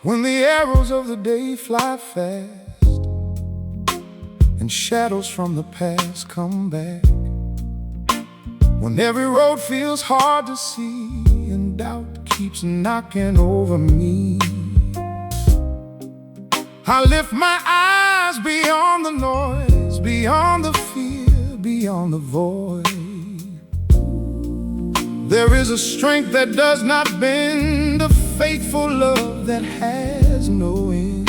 When the arrows of the day fly fast and shadows from the past come back, when every road feels hard to see and doubt keeps knocking over me, I lift my eyes beyond the noise, beyond the fear, beyond the void. There is a strength that does not bend, a faithful love that has no end.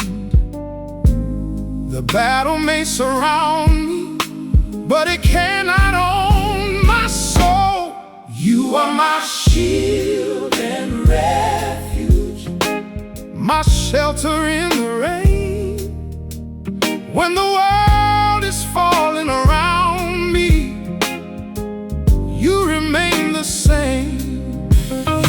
The battle may surround me, but it cannot own my soul. You are my shield and refuge, my shelter in the rain. When the world is falling around me, you remain the same.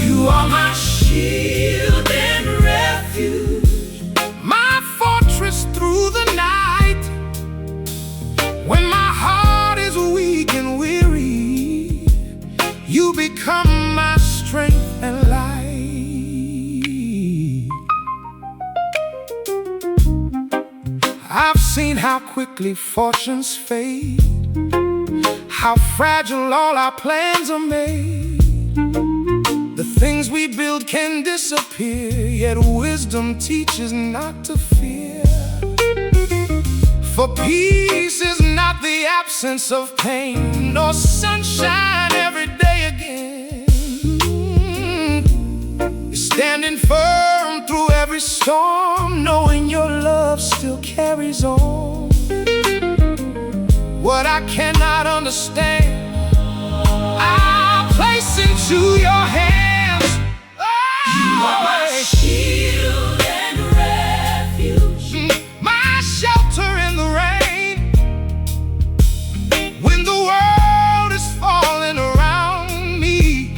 You are my shield and refuge, my fortress through the night. When my heart is weak and weary, you become my strength and light. I've seen how quickly fortunes fade, how fragile all our plans are made. The things we build can disappear, yet wisdom teaches not to fear. For peace is not the absence of pain, nor sunshine every day again. You're standing firm through every storm, knowing your love still carries on. What I cannot understand, I'll place into your hands. You are my shield and refuge, my shelter in the rain. When the world is falling around me,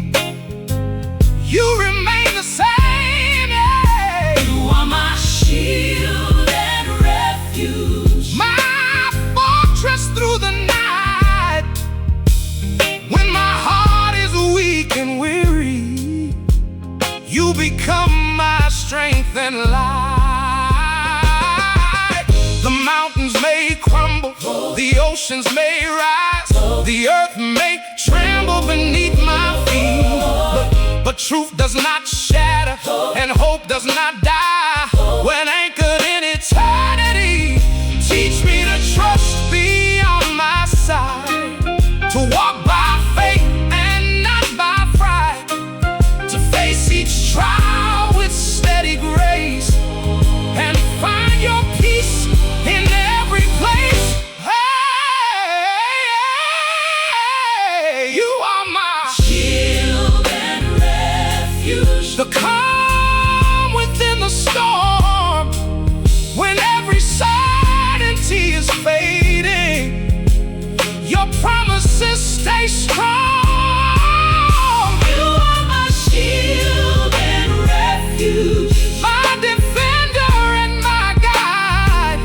you remain the same. You are my shield and refuge, my fortress through the night. When my heart is weak and weary, you become my strength and light. The mountains may crumble, the oceans may rise, the earth may tremble beneath my feet, but truth does not shatter and hope does not die when anchored in eternity. Teach me to trust beyond my sight, to walk by faith and not by fright, to face each trial with steady grace and find your peace in every place. Hey, you are my shield and refuge, the calm within the storm. When every certainty is fading, your promises stay strong. My defender and my guide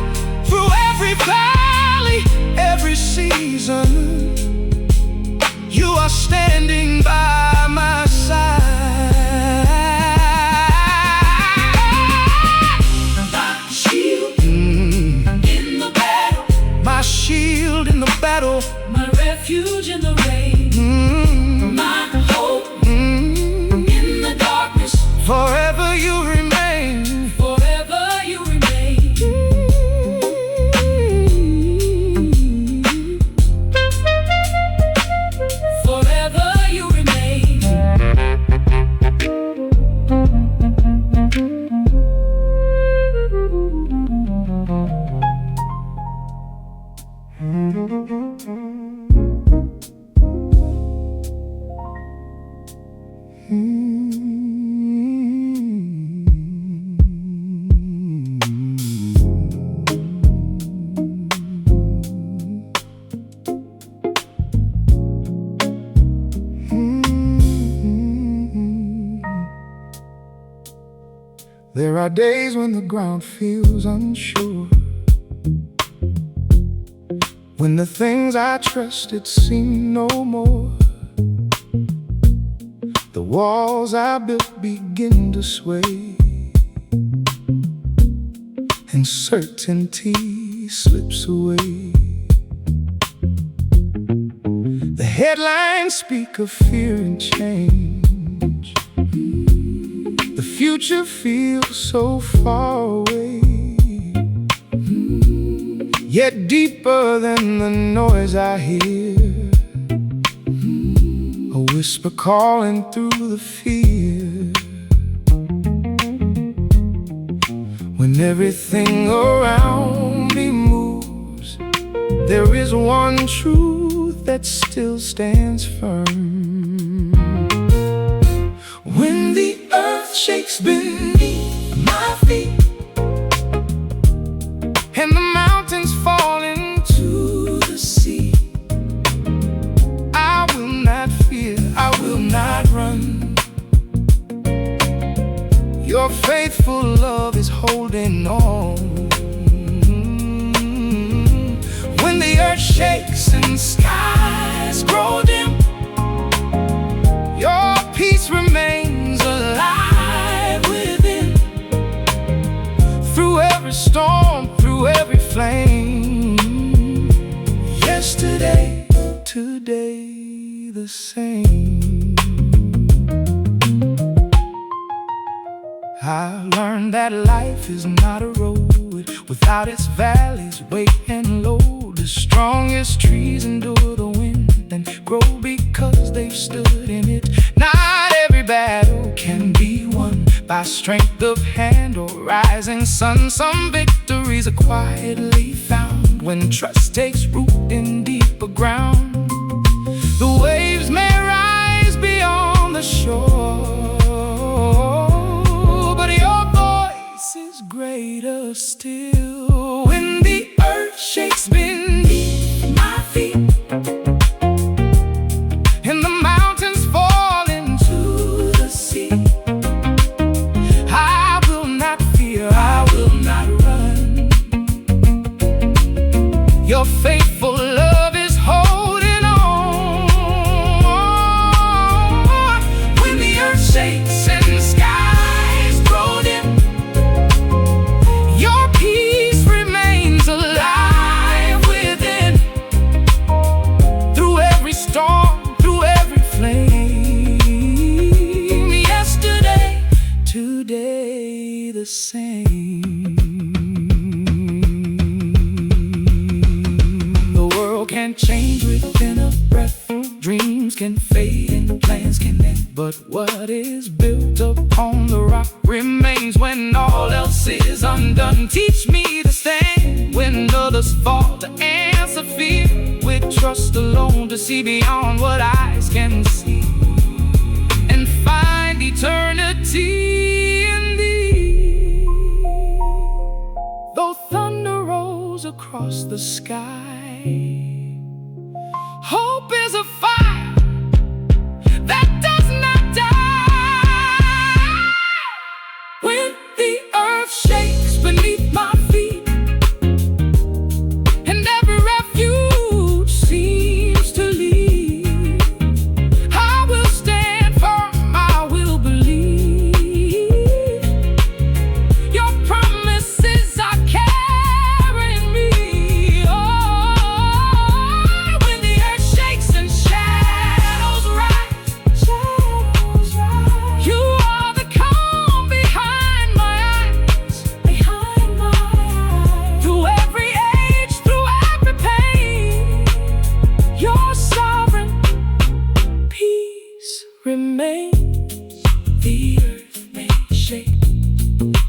through every valley, every season. You are standing by my side. My shield in the battle, my shield in the battle, my refuge in the rain. There are days when the ground feels unsure, when the things I trusted seem no more. The walls I built begin to sway, and certainty slips away. The headlines speak of fear and change. The future feels so far away, yet deeper than the noise I hear, a whisper calling through the fear. When everything around me moves, there is one truth that still stands firm. When the earth shakes beneath my feet, and the mountains fall into the sea, I will not fear, I will not run. Your faithful love is holding on. When the earth shakes and skies grow dim, your peace remains alive within. Through every storm, through every flame, yesterday, today the same. I learned that life is not a road without its valleys, weight and load. The strongest trees endure the wind and grow because they've stood in it. Not every battle can be won by strength of hand or rising sun. Some victories are quietly found when trust takes root in deeper ground. The waves may rise beyond the shore, but your voice is greater still. When the earth shakes beneath my feet, and the mountains fall into the sea, I will not fear, I will not run. Your faithful love is holding on. When the earth shakes and skies grow dim, your peace remains alive within. Through every storm, through every flame, yesterday, today the same. The world can change within a breath, dreams can fade and plans can end, but what is built upon the rock remains when all else is undone. Teach me to stand when others fall, to answer fear with trust alone, to see beyond what eyes can see, and find eternity in thee. Though thunder rolls across the sky, hope is a fire that does not die. When the earth shakes beneath my feet, and every refuge seems to leave, I will stand firm, I will believe. Your promises are carrying me. Oh, when the earth shakes and shadows rise, you are the calm behind my eyes. Through every age, through every pain, your sovereign peace remains. The earth may shake,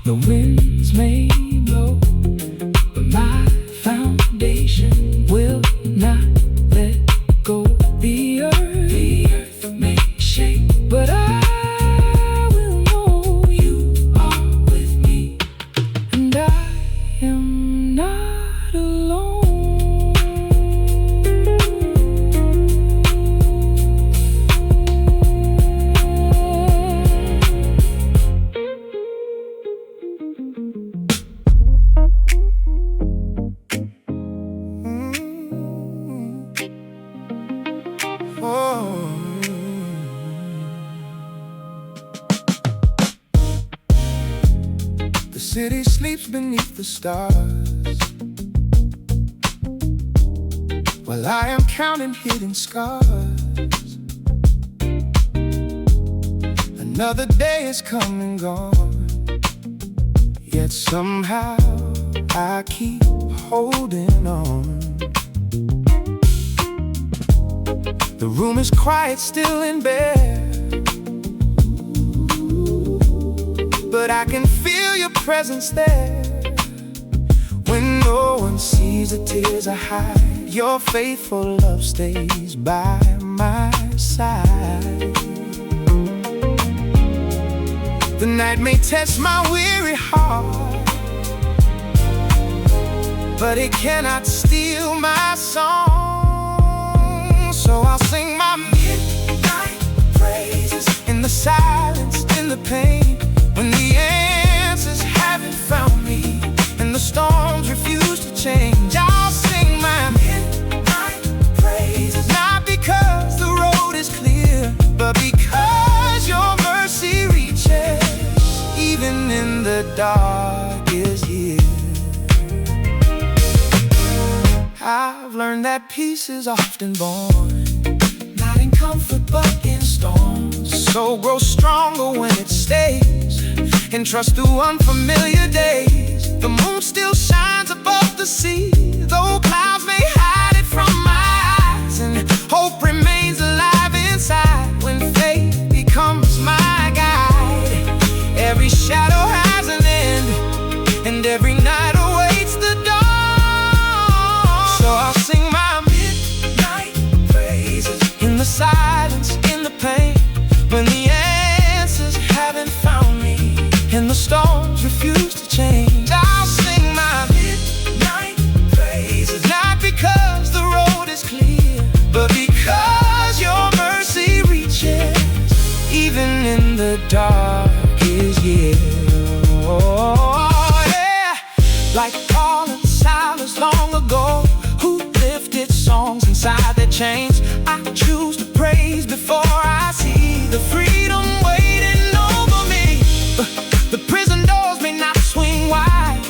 the winds may blow, but my foundation will not let go. The earth may shake, but I will know you are with me, and I am not alone. city sleeps beneath the stars, while I am counting hidden scars. Another day is come and gone, yet somehow I keep holding on. The room is quiet, still and bare, but I can feel your presence there. When no one sees the tears I hide, your faithful love stays by my side. The night may test my weary heart, but it cannot steal my song. So I'll sing my midnight praises in the silence, in the pain, when the answers haven't found me and the storms refuse to change. I'll sing my midnight praises, not because the road is clear, but because your mercy reaches even in the darkest year. I've learned that peace is often born, not in comfort but in storms. So grow stronger when it stays, and trust through unfamiliar days. The moon still shines above the sea, though clouds may hide it from my eyes, and hope remains alive inside when faith becomes my guide. Every shadow has an end, and every night awaits the dawn. So I'll sing my midnight praises in the silence, in the pain, when the answers haven't found me and the storms refuse to change. I'll sing my midnight praises, not because the road is clear, but because your mercy reaches even in the darkest year. Oh, yeah. Like Paul and Silas long ago, who lifted songs inside their chains, I choose to praise before I see the freedom waiting over me. The prison doors may not swing wide,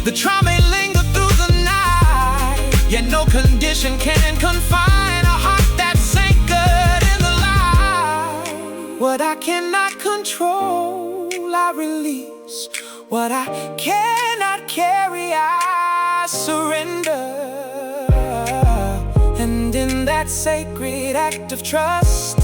the trial may linger through the night, yet no condition can confine a heart that's anchored in the light. What I cannot control, I release. What I cannot carry, I surrender. And in that sacred act of trust,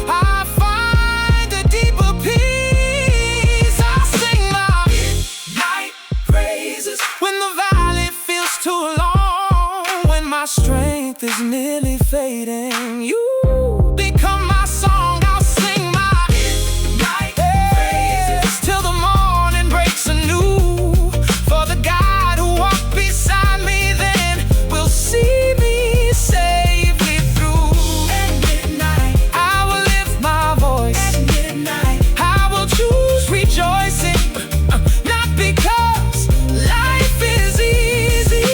I find a deeper peace. I sing my midnight praises when the valley feels too long, when my strength is nearly fading. You become my song. I'll sing my midnight praises till the morning breaks anew. For the God who walked beside me then will see me safely through. At midnight, I will lift my voice. At midnight, I will choose rejoicing, not because life is easy,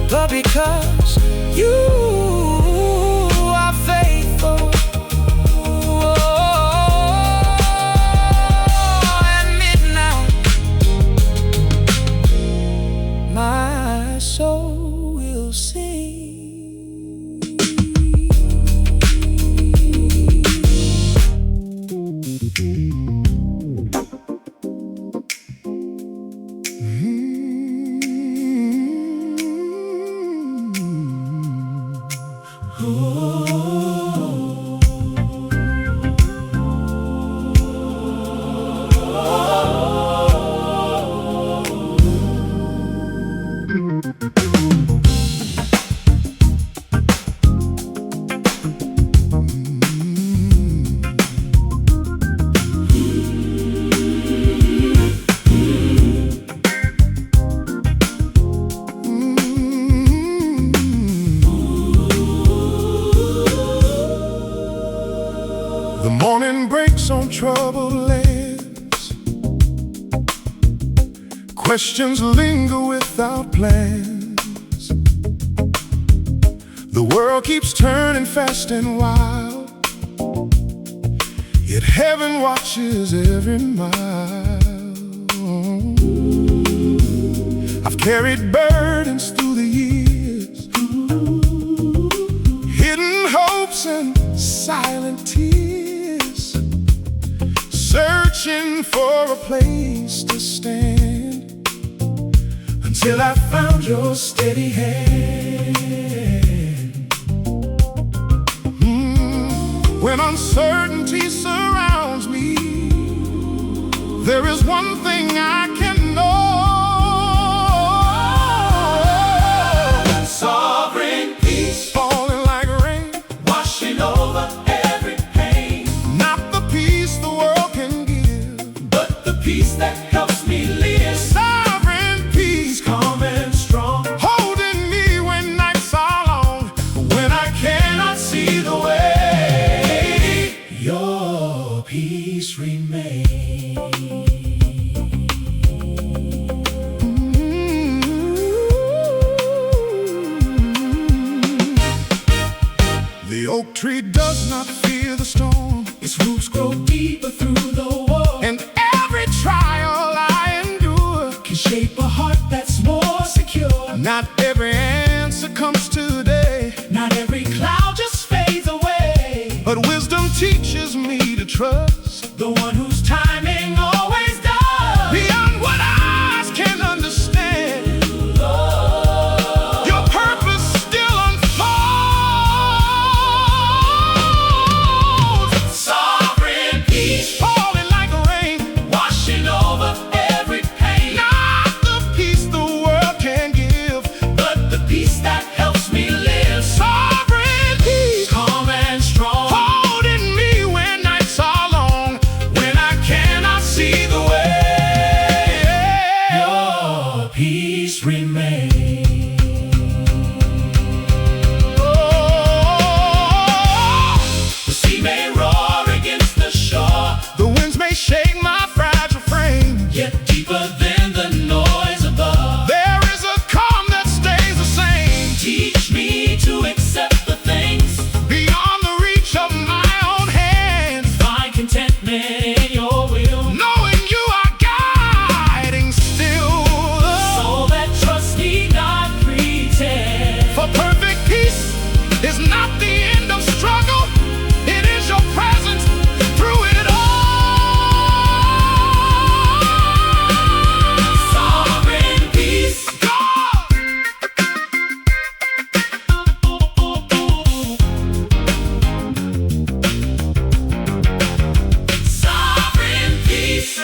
but because you are faithful. At midnight, my soul will sing. The morning breaks on troubled lands, questions linger without plans. The world keeps turning fast and wild, yet heaven watches every mile. carried burdens through the years, hidden hopes and silent tears, searching for a place to stand, until I found your steady hand. When uncertainty surrounds me, there is one thing I can know: sovereign peace, falling like rain, washing over every pain. Not the peace the world can give, but the peace that helps me live. Sovereign peace, calm and strong, holding me when nights are long, when I cannot see the way. Your peace remains. The oak tree does not fear the storm, its roots grow deeper through the wall, and every trial I endure can shape a heart that's more secure. Not every answer comes today, not every cloud just fades away, but wisdom teaches me to trust the one whose timing always does beyond what eyes can understand. Your purpose still unfolds. Sovereign peace, falling like rain, washing over every pain. Not the peace the world can give, but the peace that helps me live. Sovereign peace, calm and strong, holding me when nights are long, when I cannot see the way. Your peace remains. The sea may roar against the shore, the winds may shake my fragile frame, yet deeper than the noise above, there is a calm that stays the same. Teach me to accept the things beyond the reach of my own hand. Find contentment in your will, knowing you are guiding still. So that trust need not pretend, for perfect peace is not the end of struggle, it is your presence through it all. Sovereign peace, God. Sovereign peace.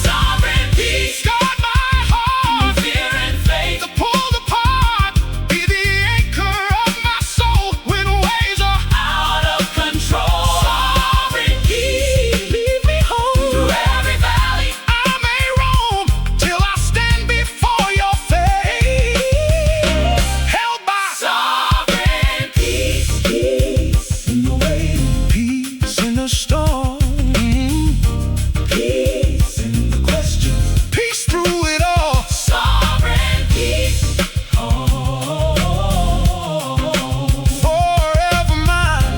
Sovereign peace, guard my heart, fear and faith to pull apart. Be the anchor of my soul when waves are out of control. Sovereign peace, lead me home through every valley I may roam, till I stand before your face, held by sovereign peace. Peace in the waiting, peace in the storm, peace in the question, peace through it all. Sovereign peace, forever mine.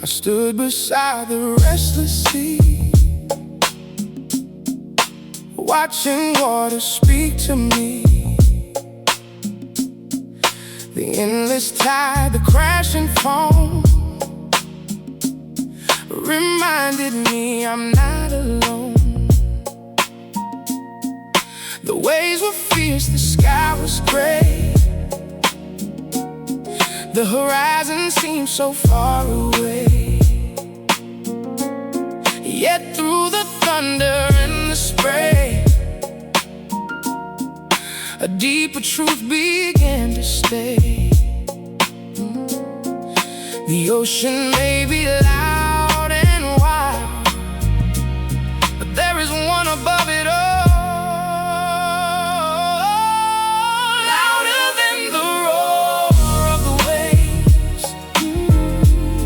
I stood beside the restless sea, watching water speak to me. The endless tide, the crashing foam, reminded me I'm not alone. The waves were fierce, the sky was gray. The horizon seemed so far away. Yet through the thunder and the spray, a deeper truth began to stay. The ocean may be loud and wild, but there is one above it all, louder than the roar of the waves,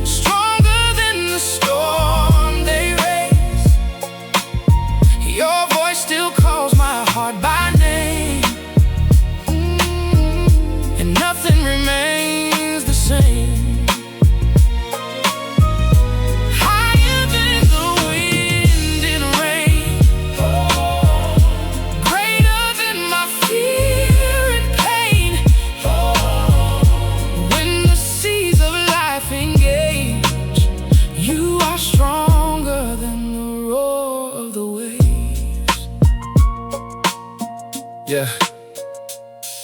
stronger than the storm they raise. Your voice still calls my heart by name, and nothing remains the same. Yeah,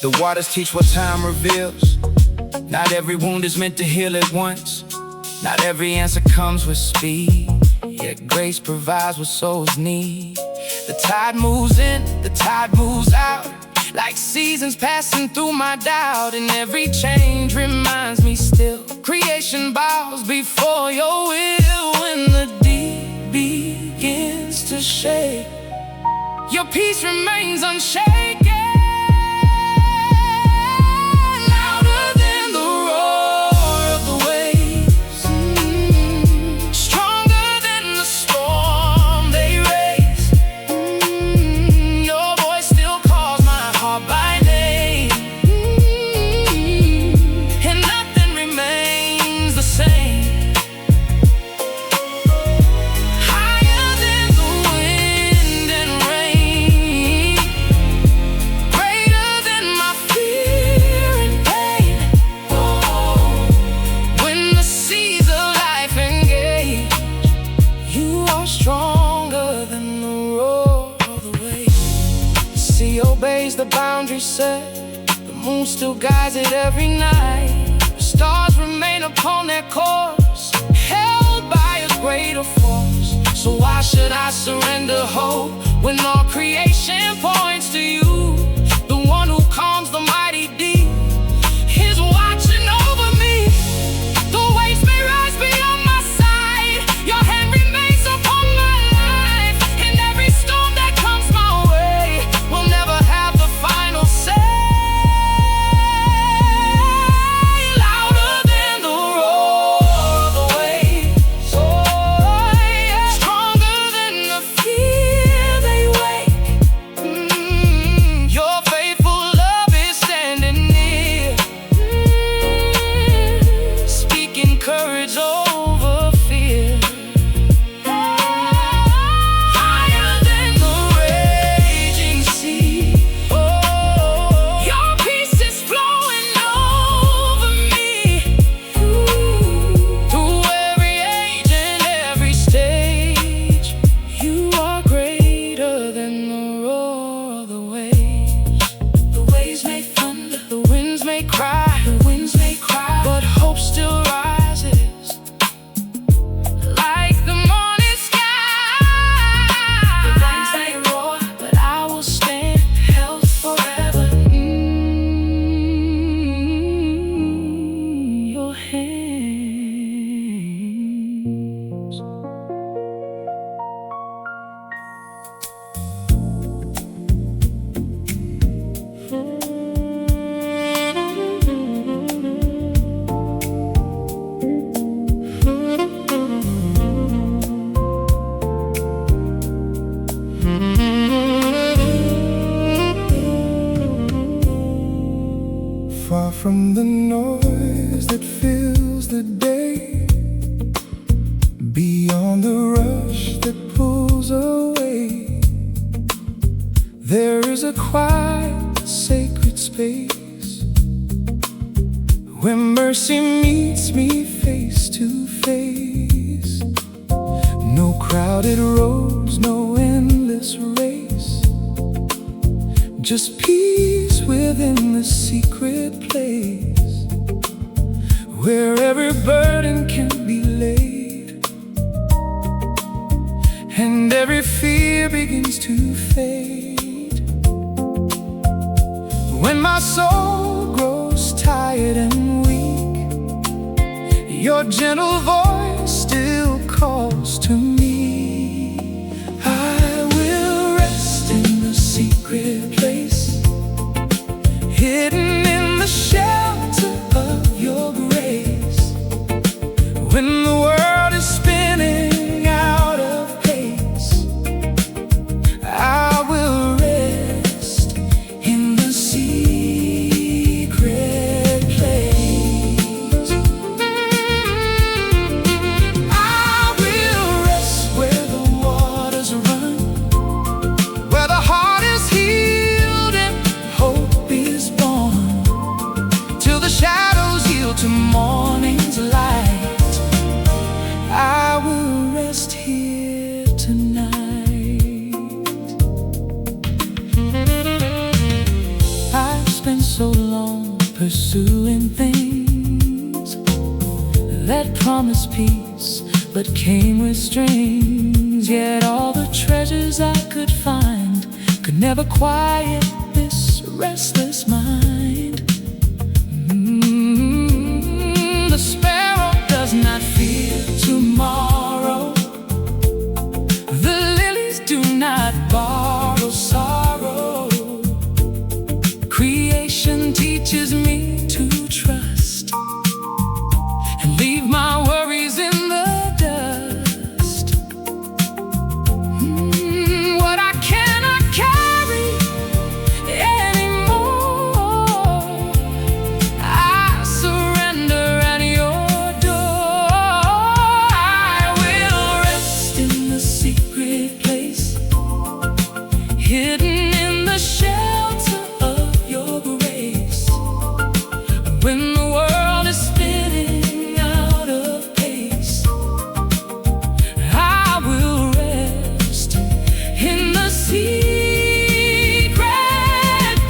the waters teach what time reveals. Not every wound is meant to heal at once. Not every answer comes with speed. Yet grace provides what souls need. The tide moves in, the tide moves out, like seasons passing through my doubt. And every change reminds me still, creation bows before your will. When the deep begins to shake, your peace remains unshaken. Louder than the roar of the waves, stronger than the storm they raise. Your voice still calls my heart by name, and nothing remains the same. Stronger than the roar of the waves. The sea obeys the boundaries set, the moon still guides it every night. The stars remain upon their course, held by a greater force. So why should I surrender hope when all creation points to you? The one who calms the mighty deep is watching over me. The waves may rise beyond my sight, your hand remains upon my life. And every storm that comes my way will never have the final say. Louder than the roar of the waves, oh yeah. Stronger than the fear they wake. Your faithful love is standing near, speaking courage over fear. Higher than the raging sea, oh, your peace is flowing over me. Through every age and every stage, you are greater than the roar of the waves. The waves may thunder, the winds may cry, but hope still rises like the morning sky. The rains may roar, but I will stand held forever in your hands. Far from the noise that fills the day, beyond the rush that pulls away, there is a quiet, sacred space where mercy meets me face to face. No crowded roads, no endless race, just peace within the secret place, where every burden can be laid, and every fear begins to fade. When my soul grows tired and weak, your gentle voice still calls to me. I will rest in the secret place, hidden in the shelter of your grace. When the world is spinning out of pace, I will rest in the secret place. I will rest where the waters run, where the heart is healed and hope is born, till the shadows yield to morning's light. I will rest here tonight. I've spent so long pursuing things that promised peace but came with strings. Yet all the treasures I could find could never quiet this restless mind. The sparrow does not fear tomorrow, the lilies do not borrow sorrow. Creation teaches me to trust and leave my worries in the dust. What I cannot carry anymore, I surrender at your door. I will rest in the secret place, hidden in the shelter of your grace. When the world is spinning out of pace, I will rest in the secret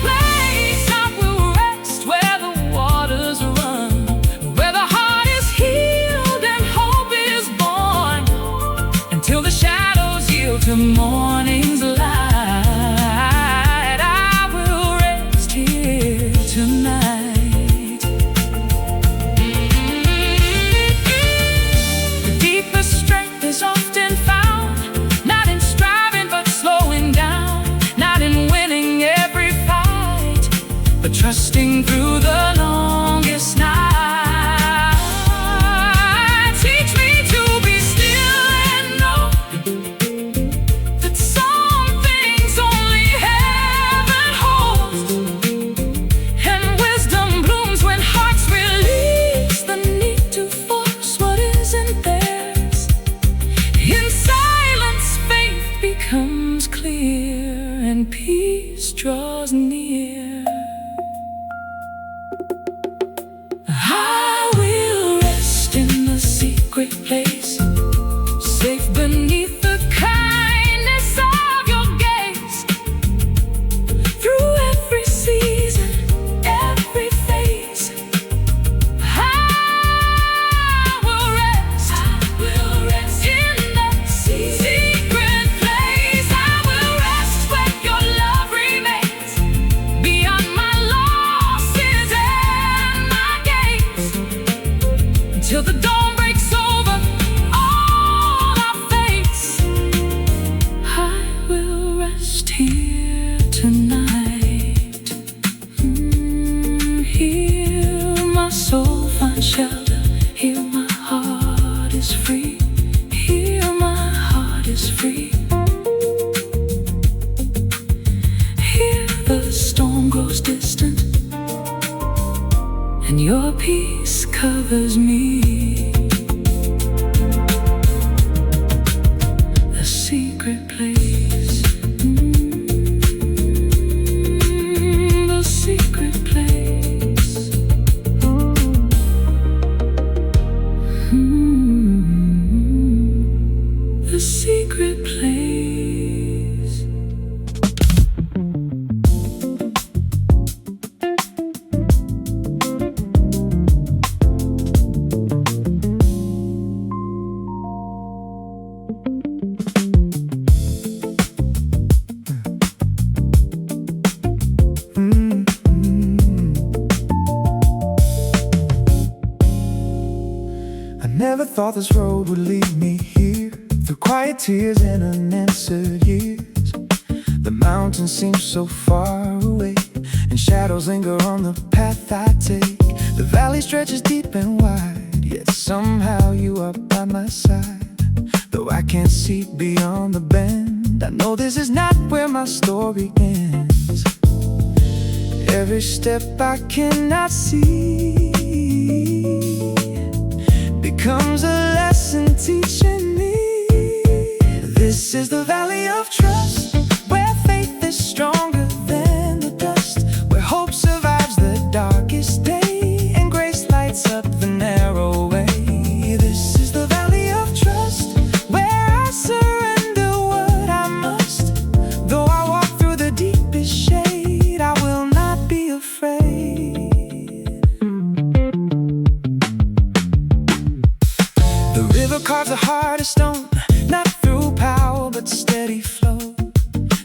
place. I will rest where the waters run, where the heart is healed and hope is born, until the shadows yield to morning's light. I will rest here tonight. The deepest strength is often found not in striving but slowing down, not in winning every fight, but trusting through the longest night. Teach me to be still and know that some things only heaven holds, and wisdom blooms when hearts release the need to force what isn't theirs. In silence, faith becomes clear and peace draws near. I will rest in the secret place, safe beneath the kindness of your gaze. Through every season, every phase, I will rest in the secret place. I will rest where your love remains, beyond my losses and my gains, until the dawn breaks over all our fates. I will rest here tonight. Here my soul finds shelter, here my heart is free, here my heart is free. Here the storm grows distant, and your peace covers me. The secret place, the secret place, the secret place. thought this road would lead me here, through quiet tears and unanswered years. The mountains seem so far away, and shadows linger on the path I take. The valley stretches deep and wide, yet somehow you are by my side. Though I can't see beyond the bend, I know this is not where my story ends. Every step I cannot see becomes a lesson teaching me. This is the valley of trust, where faith is stronger than the dust, where hope survives the darkest day and grace lights up the narrow way. This is the valley of trust, where I surrender what I must. Though I walk through the deepest shade, I will not be afraid. The river carves a heart of stone, not through power but steady flow.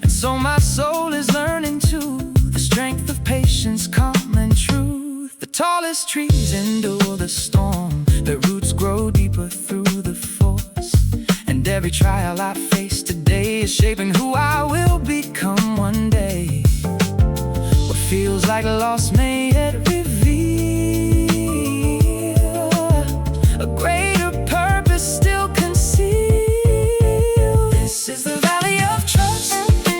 And so my soul is learning too, the strength of patience, calm and truth. The tallest trees endure the storm, their roots grow deeper through the force. And every trial I face today is shaping who I will become one day. What feels like loss may yet reveal a greater purpose still concealed. This is the valley of trust,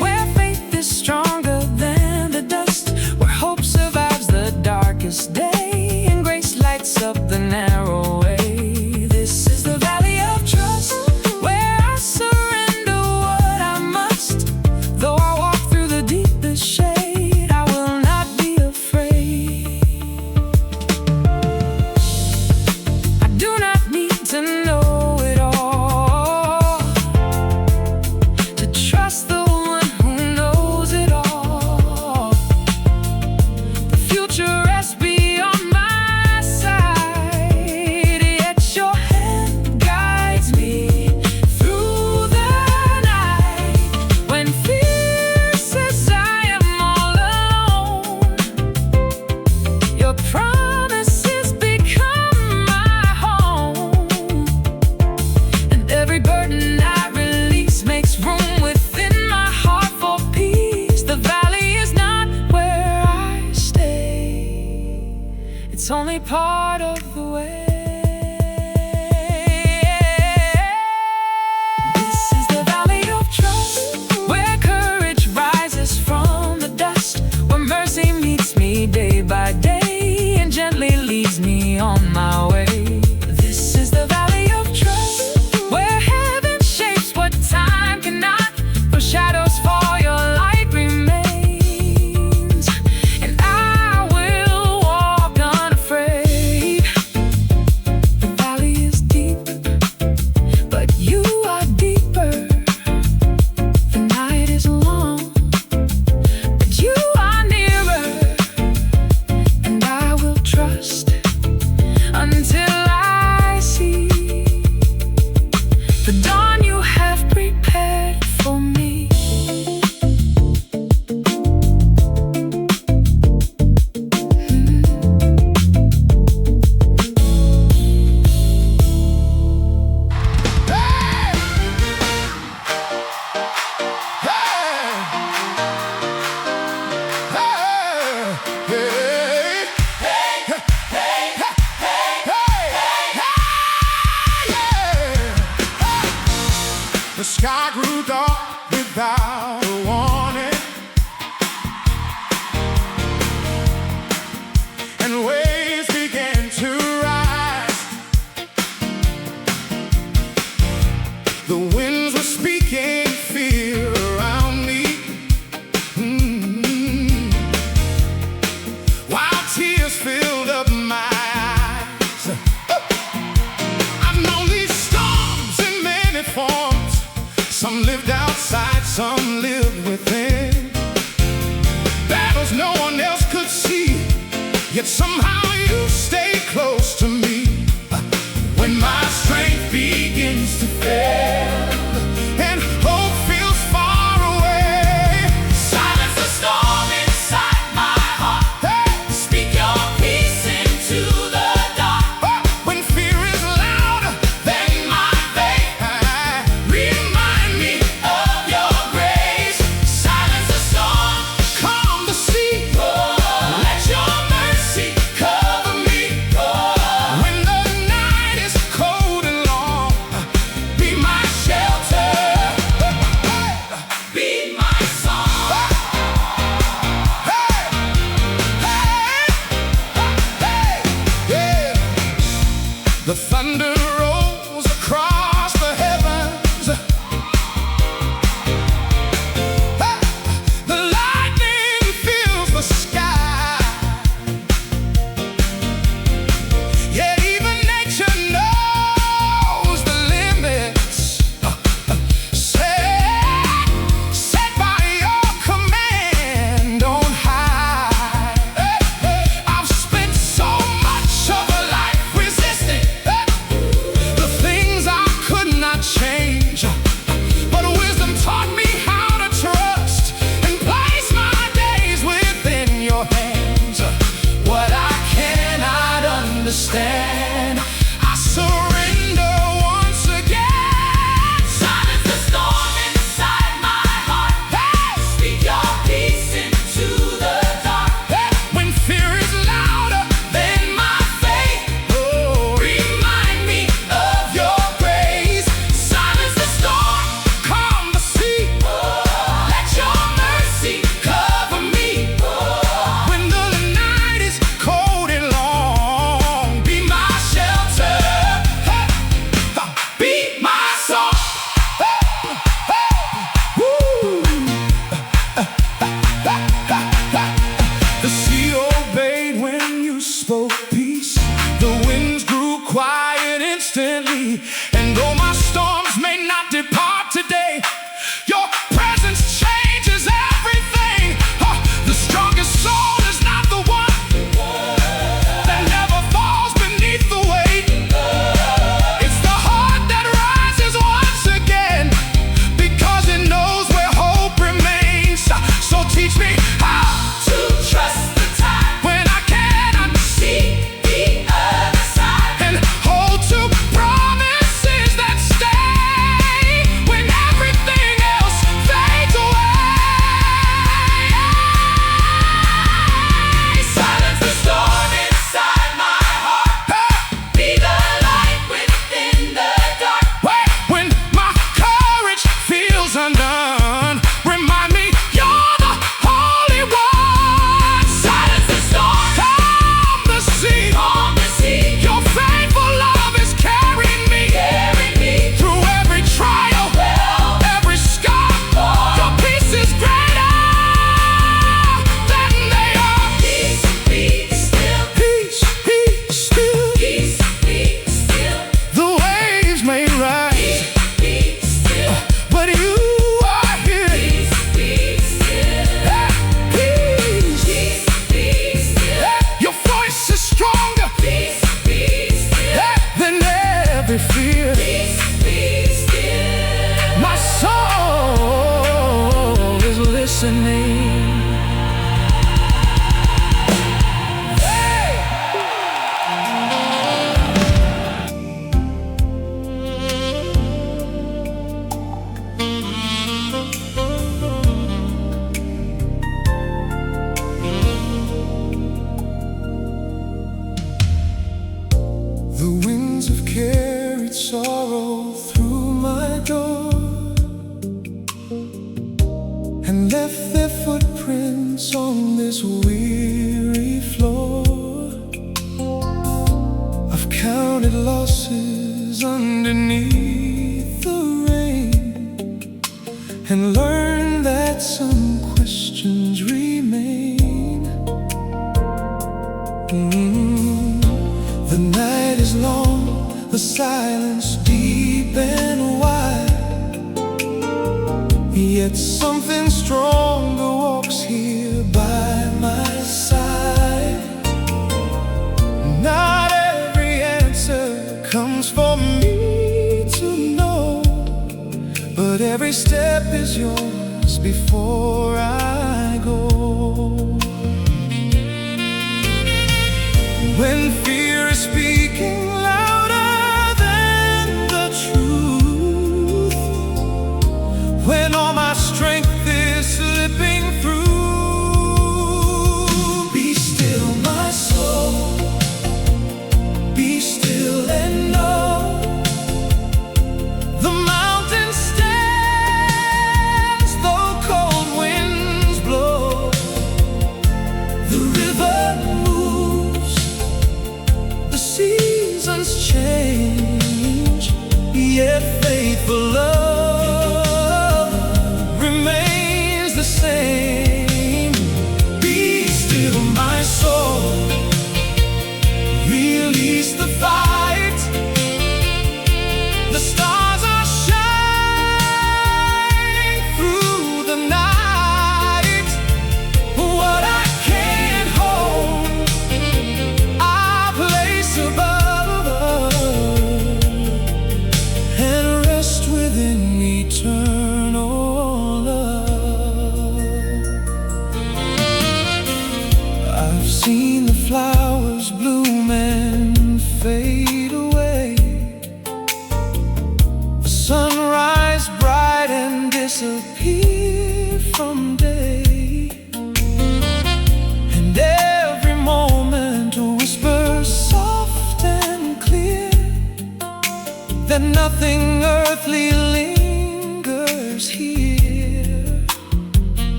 where faith is stronger than the dust, where hope survives the darkest day and grace lights up the narrow way. This is the valley of trust, where I surrender what I must. Though I walk through the deepest shade, I will not be afraid. I do not need to know it all to trust the one who knows it all. The future rests beyond my sight, yet your hand guides me through the night. When fear says I am all alone, your promises become my home. And every burden I release makes room within my heart for peace. The valley is not where I stay, it's only part of the way. This is the valley of trust, where courage rises from the dust, where mercy meets me day by day and gently leads me on my way. This is the valley of trust, where heaven shapes what time cannot, where shadows fall, your light remains, and I will walk unafraid. The valley is deep, but you are deeper. The night is long, but you are nearer, and I will trust until I see the dawn you have prepared for me. The sky grew dark without a warning, and waves began to rise. The winds were speaking fear around me, while tears filled up my eyes. I've known these storms in many forms. Some lived outside, some lived within. Battles no one else could see, yet somehow you stay close to me. When my strength begins to fail and hope feels far away, silence the storm inside my heart. Speak your peace into the dark. When fear is loud, listening. The winds have carried sorrow through my door and left their footprints on this weary floor. I've counted losses underneath the rain and learned that some questions remain. The night is long, the silence deep and wide, yet something stronger walks here by my side. Not every answer comes for me to know, but every step is yours before I go. When fear is speaking louder than the truth, when all my strength is slipping through, be still, my soul, be still and know the mountain stands though cold winds blow. The river moves, the seasons change, yet faithful love remains.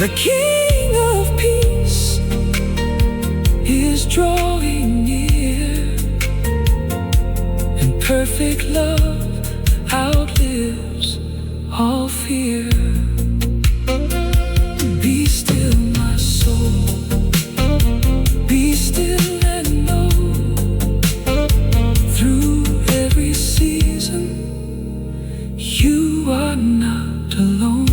The King of Peace is drawing near, and perfect love outlives all fear. Be still, my soul, be still and know, through every season you are not alone.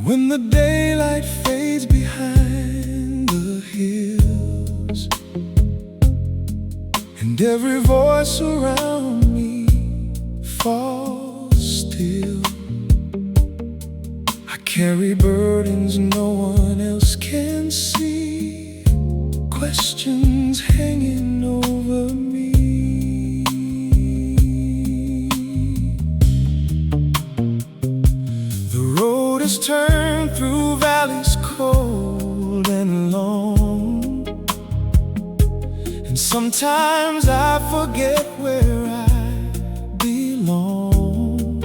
When the daylight fades behind the hills, and every voice around me falls still, I carry burdens no one else can see, questions hanging over me. The road is turned through valleys cold and long, and sometimes I forget where I belong.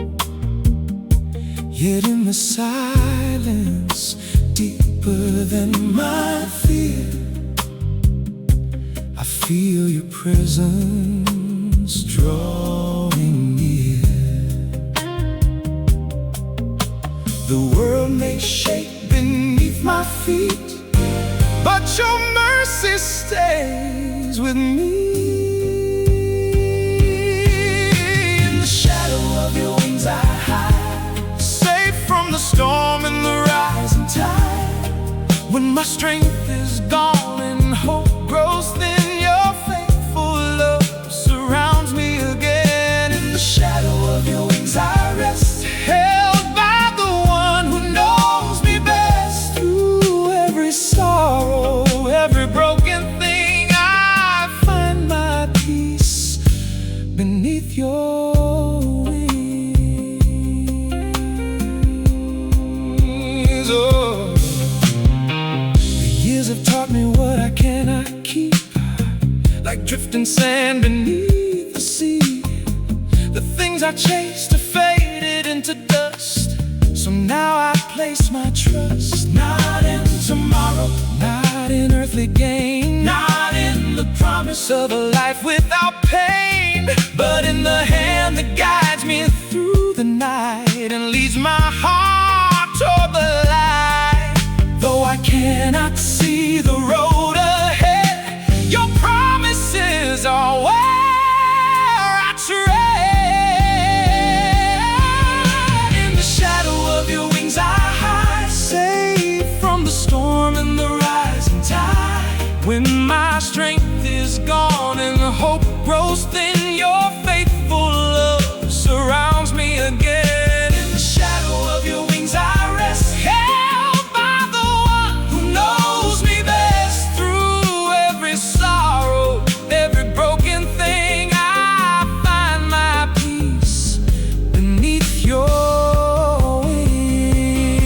Yet in the silence, deeper than my fear, I feel your presence drawing near. The world may shake beneath my feet, but your mercy stays with me. In the shadow of your wings I hide, safe from the storm and the rising tide. When my strength is gone and hope grows thin, your faithful love surrounds me again. In the shadow of your wings I rest, held by the one who knows me best. Through every sorrow, every broken thing, I find my peace beneath your wings. Oh, the years have taught me what I cannot keep, like drifting sand beneath the sea. The things I chased have faded into dust, so now I place my trust not in tomorrow, not in earthly gain, not in the promise of a life without pain, but in the hand that guides me through the night and leads my heart toward the light. Though I cannot see the road ahead, your promises are where I tread. In the shadow of your wings I hide, safe from the storm and the rising tide. When my strength is gone and the hope grows thin, your faithful love surrounds me again. In the shadow of your wings I rest, held by the one who knows me best. Through every sorrow, every broken thing, I find my peace beneath your wings.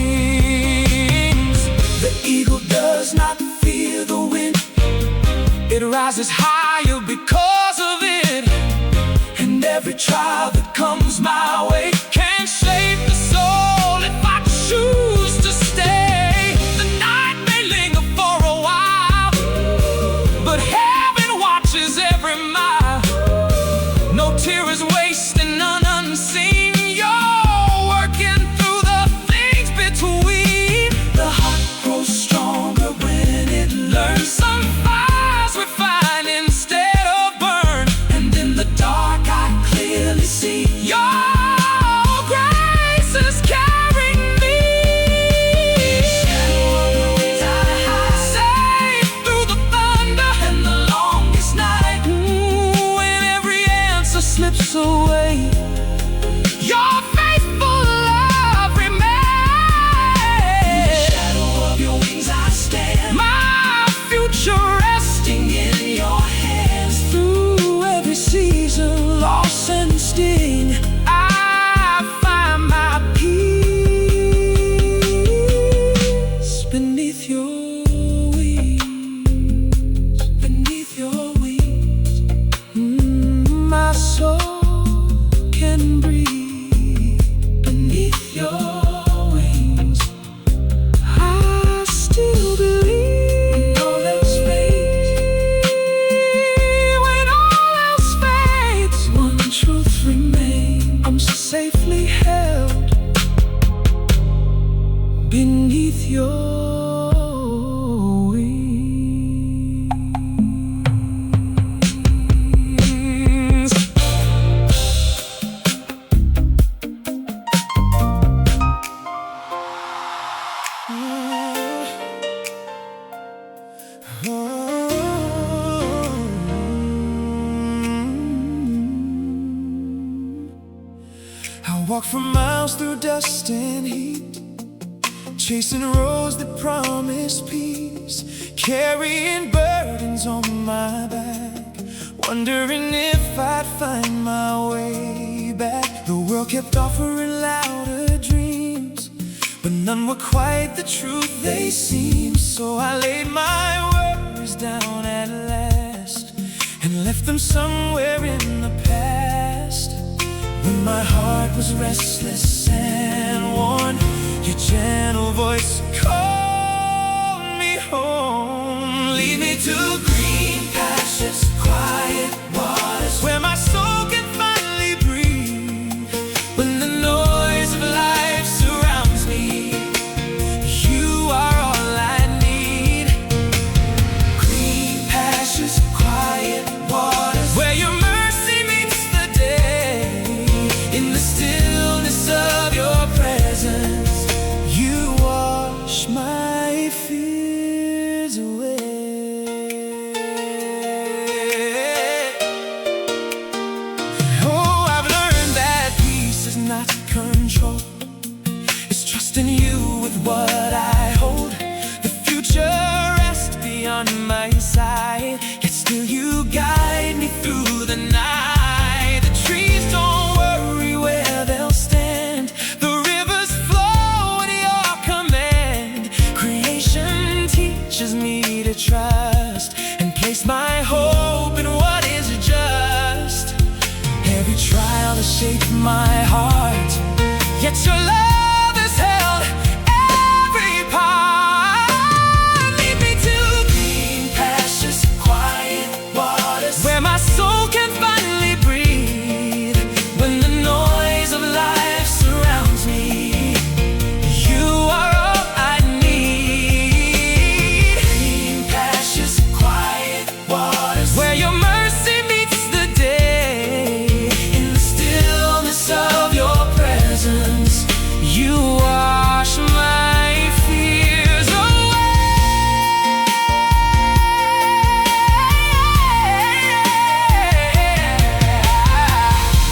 The eagle does not fear the wind, it rises higher because of it. And every trial that comes my way can shape the soul if I choose to stay. The night may linger for a while, but heaven watches every mile. No tear is wasted, none unseen. You're working through the things between. The heart grows stronger when it learns. Some fires refine instead of burn, and in the dark I clearly see your grace is carrying me. Shadow of the wings I hide, safe through the thunder and the longest night. When every answer slips away, Your faithful love remains. In the shadow of your wings I stand, my future resting in your hands. Through every season, loss and sting, I find my peace beneath your wings. Beneath your wings, my soul can breathe. Beneath your wings, I still believe. When all else fades, when all else fades, one truth remains: I'm safely held beneath your wings. I walk for miles through dust and heat, chasing roads that promise peace, carrying burdens on my back, wondering if I'd find my way back. The world kept offering louder dreams, but none were quite the truth they seemed. So I laid my worries down at last and left them somewhere in the past. When my heart was restless and worn, your gentle voice called me home. Lead me to green pastures, quiet waters, where my soul can finally breathe. When the noise of life surrounds me, you are all I need. Green pastures, quiet waters, where your mercy meets the day. In the stillness of your presence, you wash my fears away. Oh, I've learned that peace is not control, it's trusting you with what I hold. The future rests beyond my sight, yet still you guide me through the night. The trees don't worry where they'll stand, the rivers flow at your command. Creation teaches me to trust and place my hope in what is just. Every trial has shaped my heart, yet your love has held every part. Lead me to green pastures, quiet waters, where my soul can finally breathe. When the noise of life surrounds me, you are all I need. Green pastures, quiet waters, where your mercy meets the day. In the stillness of your presence, you wash my fears away.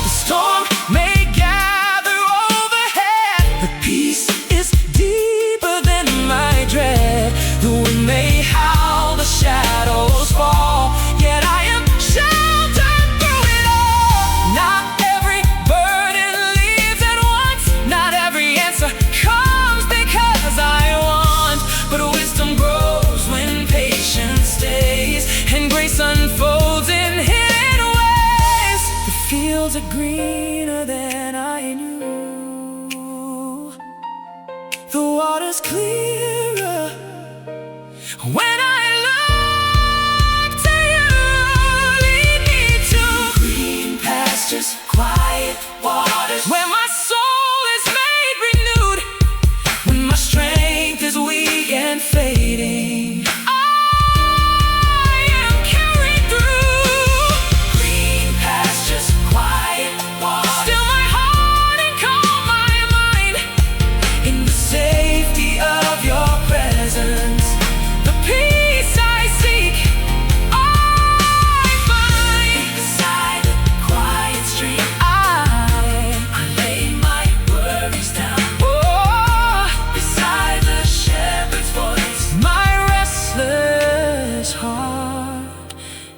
The storm may gather overhead, but peace is deeper than my dread. The wind may howl, the shadows fall, yet I am sheltered through it all. Not every burden leaves at once, not every answer comes because I want, but wisdom grows when patience stays, and grace unfolds in hidden ways. The fields are greener than I knew, the water's clearer when I look to you. Lead me to green pastures, quiet waters, where my soul is made renewed. When my strength is weak and fading, I am carried through. Green pastures, quiet waters, still my heart and calm my mind. In the safety of your presence, the peace I seek, I find. Beside the quiet stream, I lay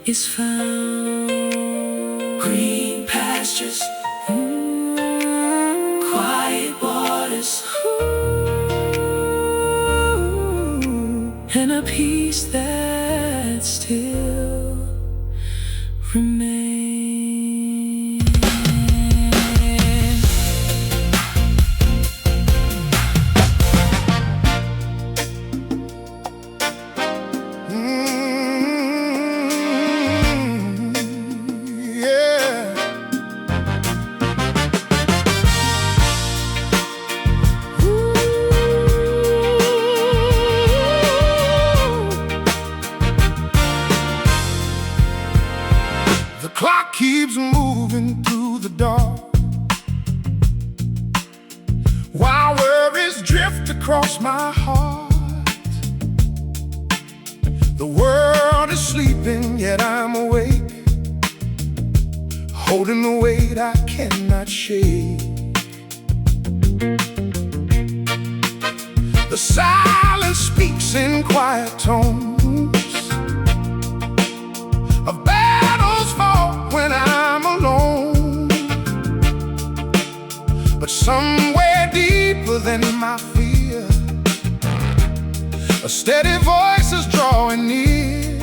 is found. Green pastures, quiet waters, and a peace that still remains. The clock keeps moving through the dark, while worries drift across my heart. The world is sleeping, yet I'm awake, holding the weight I cannot shake. The silence speaks in quiet tones of battles fought when I'm alone. But somewhere deeper than my fear, a steady voice is drawing near.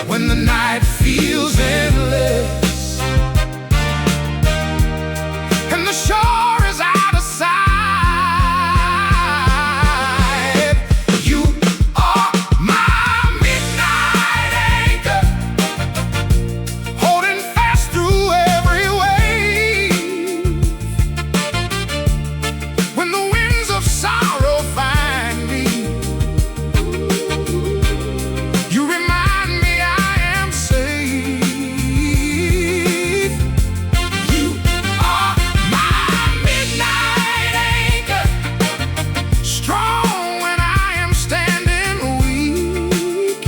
When the night feels endless and the shore is out of sight, you are my midnight anchor, holding fast through every wave. When the winds of sorrow find me, you remind me I am safe. You are my midnight anchor, strong when I am standing weak.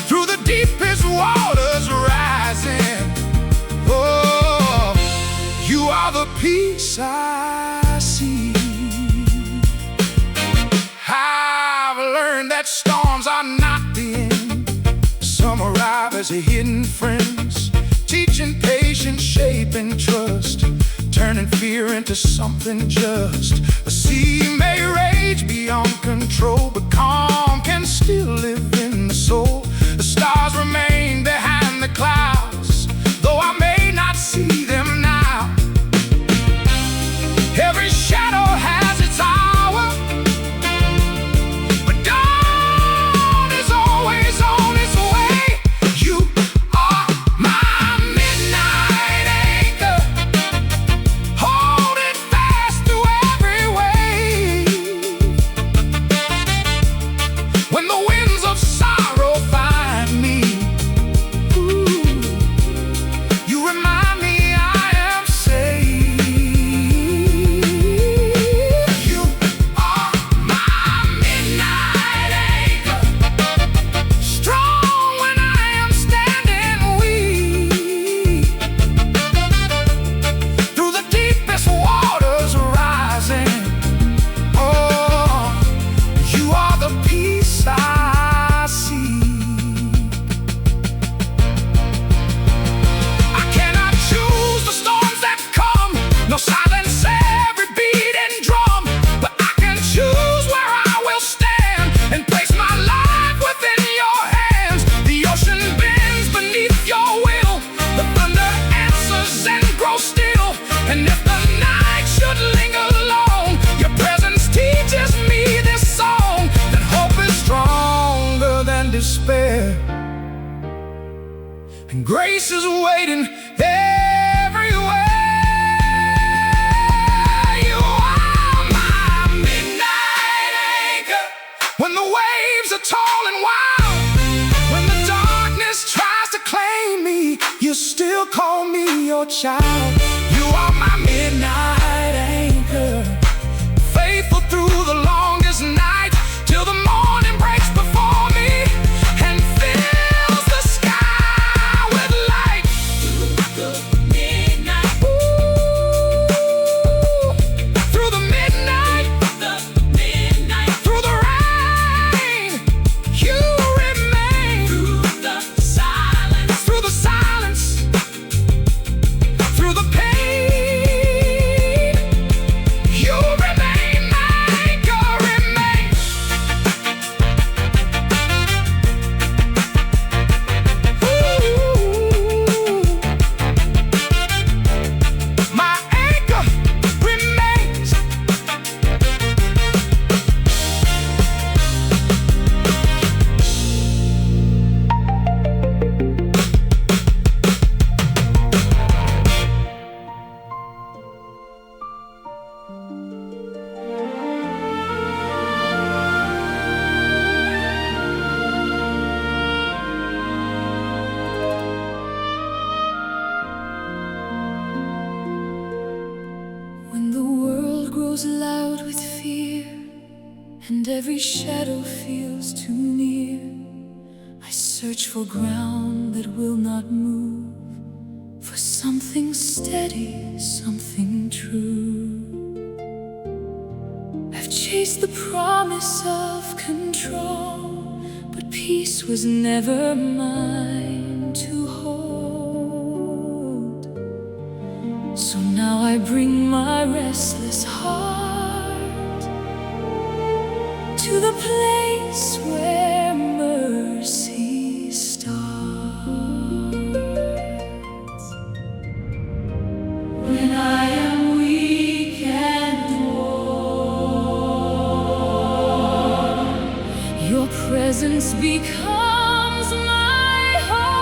Through the deepest waters rising, oh, you are the peace I see. I've learned that storms are not the end. Some arrive as hidden friends, teaching patience, shaping trust, turning fear into something just. A sea may rage beyond control, but calm can still live in the soul. The stars remain behind the clouds, though I may not see them now. Every shadow has its hour, but dawn is always on its way. You are my midnight anchor, holding fast through every wave. When the winds of sorrow find me, ooh, you remind me I am safe. You are my midnight anchor, strong when I am standing weak. Through the deepest waters rising, oh, you are the peace I see. I cannot choose the storms that come, no silence every beating drum, but I can choose where I will stand and place my life within your hands. The ocean bends beneath your will, the thunder answers and grows still. And if the night should linger long, your presence teaches me this song, that hope is stronger than despair, and grace is waiting everywhere. You are my midnight anchor, when the waves are tall and wild, when the darkness tries to claim me, you still call me your child. You are my midnight anchor, faithful through the longest night, till the morning breaks before me and fills the sky with light. Through the midnight, through the midnight, through the rain, and every shadow feels too near. I search for ground that will not move, for something steady, something true. I've chased the promise of control, but peace was never mine to hold. So now I bring my restless heart to the place where mercy starts. When I am weak and worn, your presence becomes my home.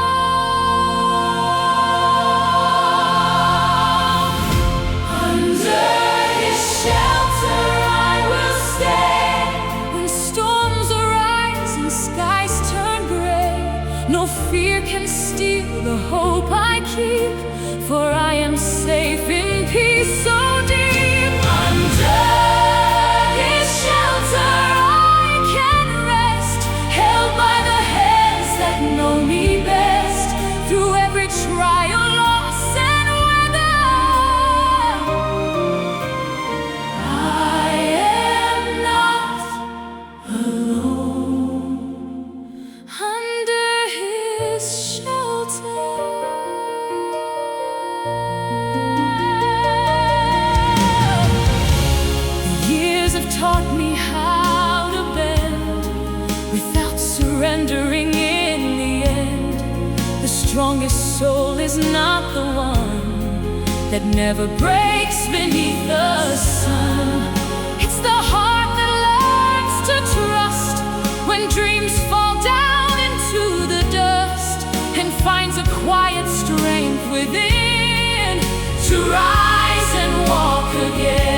Under his shelter I will stay. When storms arise and skies turn gray, no fear can steal the hope I keep, for I am safe in peace so deep. Under his shelter I can rest, held by the hands that know me best. Through every trial, loss, and weather, I am not alone. Under his shelter, taught me how to bend without surrendering in the end. The strongest soul is not the one that never breaks beneath the sun. It's the heart that learns to trust when dreams fall down into the dust, and finds a quiet strength within to rise and walk again.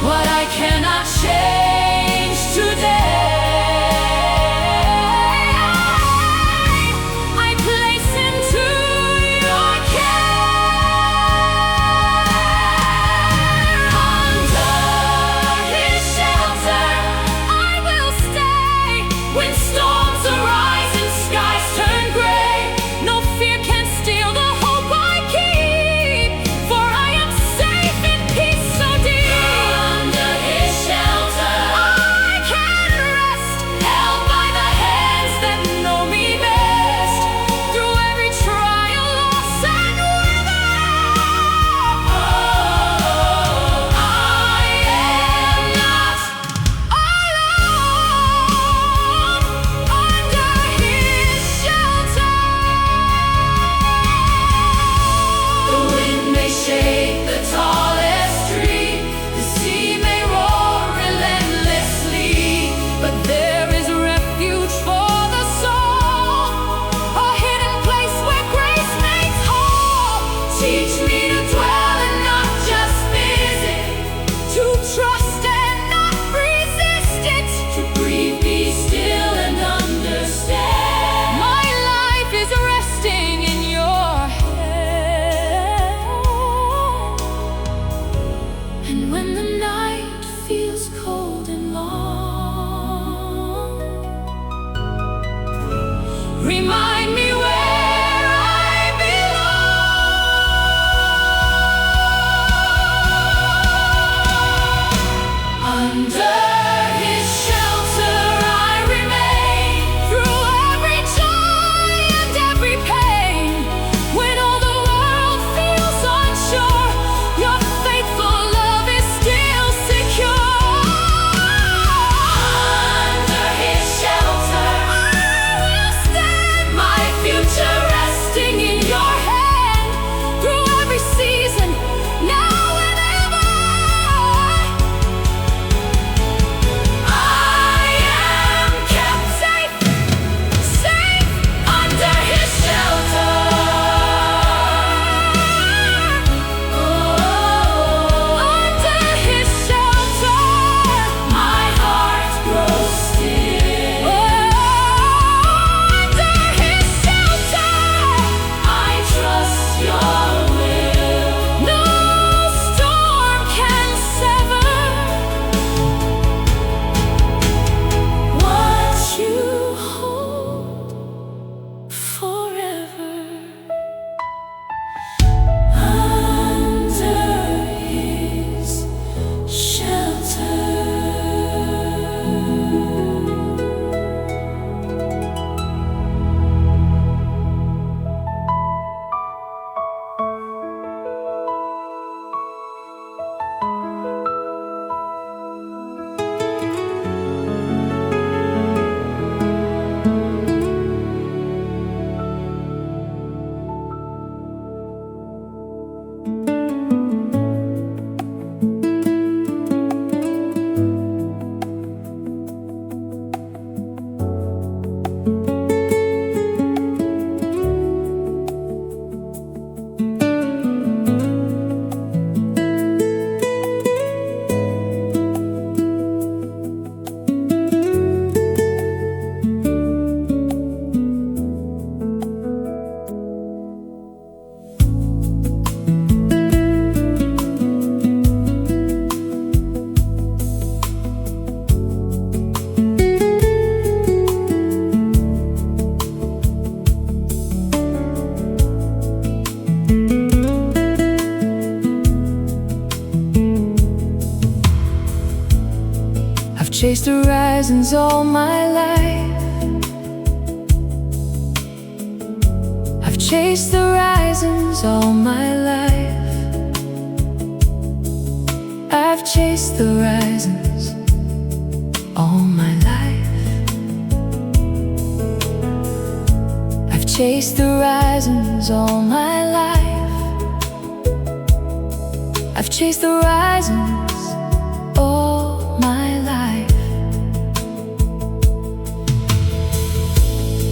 What I cannot change today, I place into your care. Under his shelter I will stay. When storms arise and skies turn gray, no fear can steal the hope I keep, for I am safe in peace so deep. Shake the tallest tree, the sea may roar relentlessly, but there is refuge for the soul, a hidden place where grace makes whole. Teach me to dwell and not just visit, to trust and not resist it, to breathe, be still and understand. My life is resting in your and when the night feels cold and long, remind me where I belong. Under his shelter I remain, through every joy and every pain. When all the world feels unsure, your faithful love is still secure. Under his shelter I will stand, my chased horizons all my life. I've chased the horizons all my life. I've chased the horizons all my life. I've chased the horizons all my life. I've chased the horizons all my life.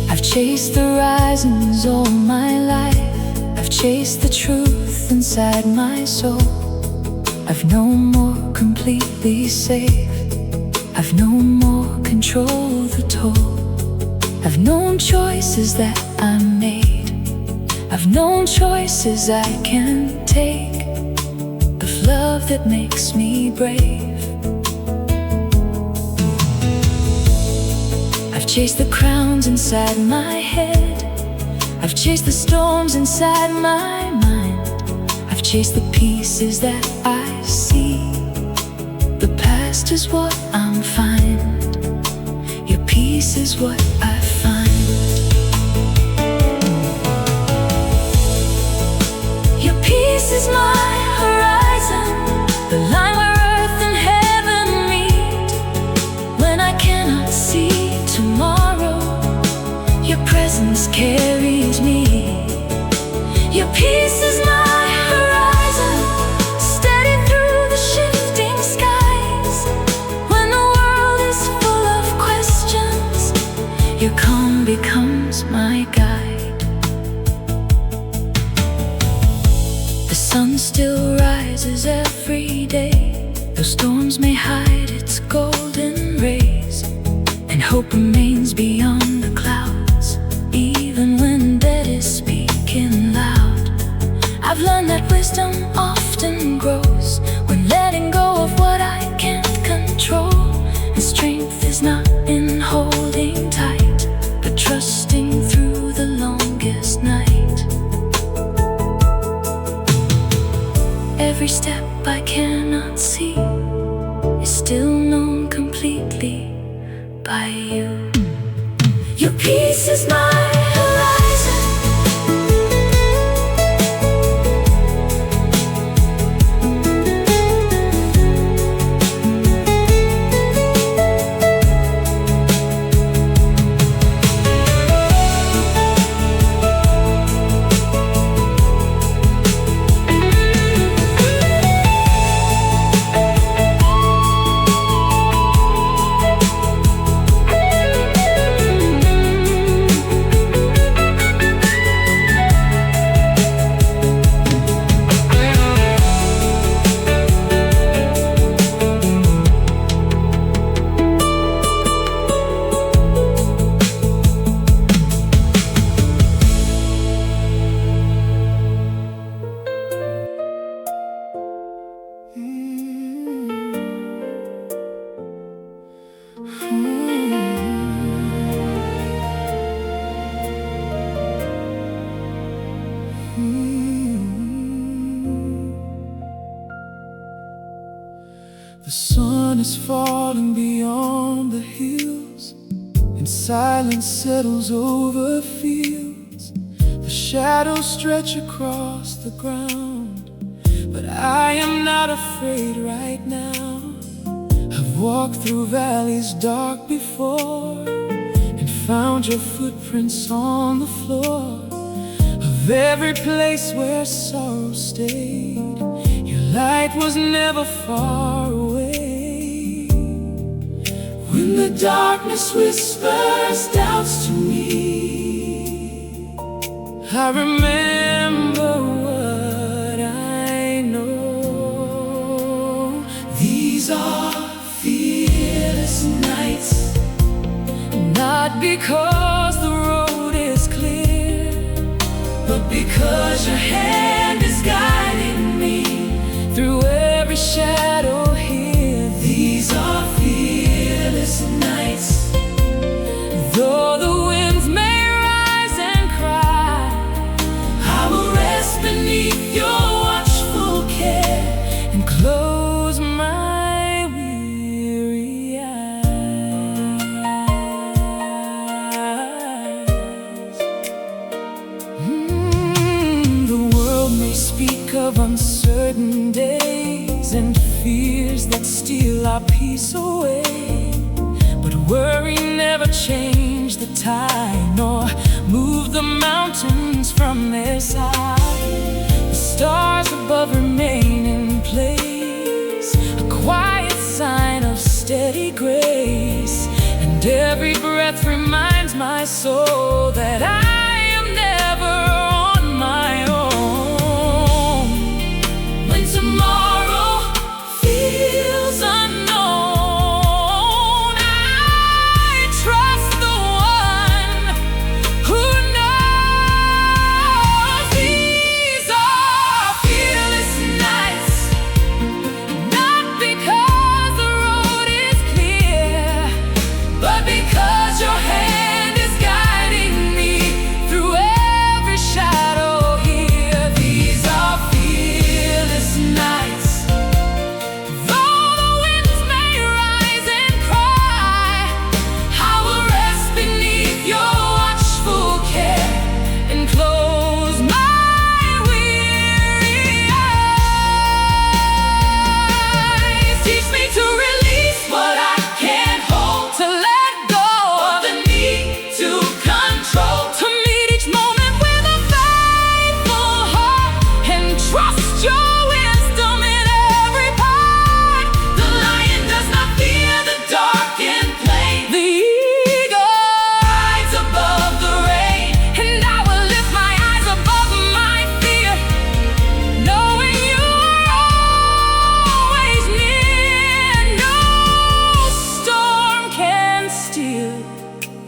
I've chased the horizons all my life. I've chased the truth inside my soul. I've no more completely safe. I've no more control the toll. I've known choices that I made. I've known choices I can take. Of love that makes me brave. I've chased the crowns inside my head. I've chased the storms inside my mind. I've chased the pieces that I see. The past is what I'm fine. Your peace is what I find. Your peace is my horizon, the line where earth and heaven meet. When I cannot see tomorrow, your presence carries me. Your peace is my horizon, steady through the shifting skies. When the world is full of questions, your calm becomes my guide. The sun still rises every day, though storms may hide its golden rays, and hope remains beyond the clouds, even when dead is speaking loud. I've learned that wisdom often grows when letting go of what I can't control. And strength is not in holding tight, but trusting through the longest night. Every step I cannot see is still known completely by you. Your peace is my horizon. The sun is falling beyond the hills, and silence settles over fields. The shadows stretch across the ground, but I am not afraid right now. I've walked through valleys dark before, and found your footprints on the floor of every place where sorrow stayed. Your light was never far away. When the darkness whispers doubts to me, I remember what I know. These are fearless nights, not because the road is clear, but because your hand is guiding me through every shadow here. These are fearless nights, though the winds may rise and cry, I will rest beneath your watchful care and close my weary eyes. of uncertain days and fears that steal our peace away. But worry never changed the tide, nor moved the mountains from their side. The stars above remain in place, a quiet sign of steady grace. And every breath reminds my soul that I am never on my own. When tomorrow feels unknown, I trust the one who knows. These are fearless nights, not because the road is clear, but because your hand is guiding me through every shadow here. These are fearless nights. Though the winds may rise and cry, I will rest beneath your watchful care and close my weary eyes. Teach me to release what I can't hold, to let go of the need to control, to meet each moment with a faithful heart and trust your wisdom in every part. The lion does not fear the dark and plain. The eagle rides above the rain, and I will lift my eyes above my fear, knowing you are always near. No storm can steal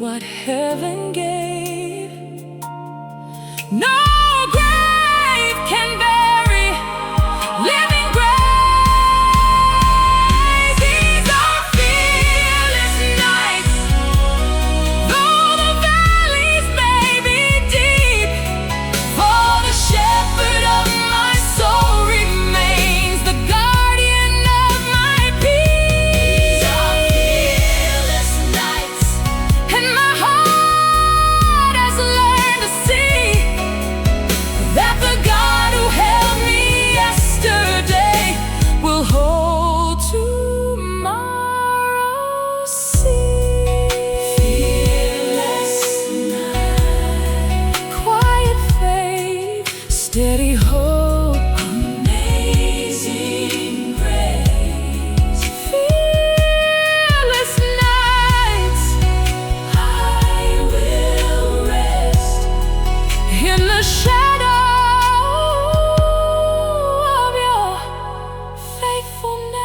what heaven gave. No grave can bury living grace. These are fearless nights. Though the valleys may be deep, for the shepherd of my soul remains the guardian of my peace. These are fearless nights, and my heart has learned to see that the God who held me yesterday will hold tomorrow. See, fearless night, quiet faith, steady hope, amazing grace. Fearless nights, I will rest in the shadow of your faithfulness.